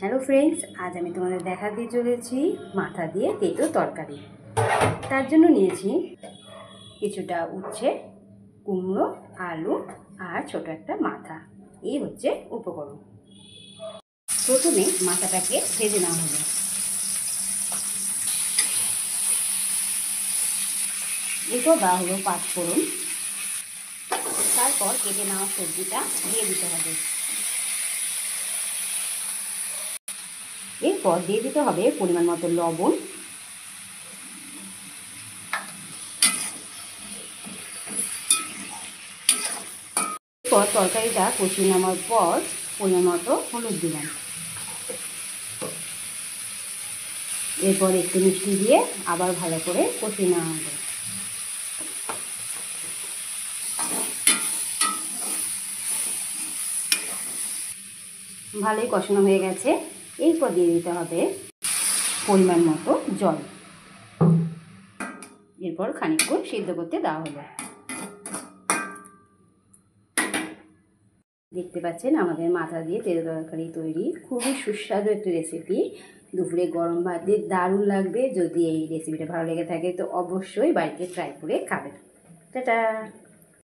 Hello friends, আজ আমি তোমাদের দেখাতে চলেছি মাথা দিয়ে তেঁতো তরকারি। তার জন্য নিয়েছি কিছুটা উচ্ছে, কুমড়ো, আলু আর ছোট একটা মাথা। এই হচ্ছে উপকরণ। প্রথমে মাথাটাকে ভেজে নেওয়া হলো। এরপর দেওয়া হলো পাঁচফোড়ন। তারপর কেটে নেওয়া সবজিটা দিয়ে দিতে হবে। এরপর দিয়ে দিতে হবে পরিমাণ মতো লবণ, এরপর তরকারিটা কষিয়ে নেওয়ার পর পরিমাণ মতো হলুদ দিলাম। এরপর একটু মিষ্টি দিয়ে আবার ভালো করে কষিয়ে নেওয়া হবে। ভালোই কষানো হয়ে গেছে। এরপর দিয়ে দিতে হবে পরিমাণ মতো জল। এরপর খানিকক্ষণ সিদ্ধ করতে দেওয়া হলো। দেখতে পাচ্ছেন আমাদের মাথা দিয়ে তেঁতো তরকারি তৈরি। খুবই সুস্বাদু একটি রেসিপি। দুপুরে গরম ভাত দিয়ে দারুণ লাগবে। যদি এই রেসিপিটা ভালো লেগে থাকে তো অবশ্যই বাড়িতে ট্রাই করে খাবেন। টাটা।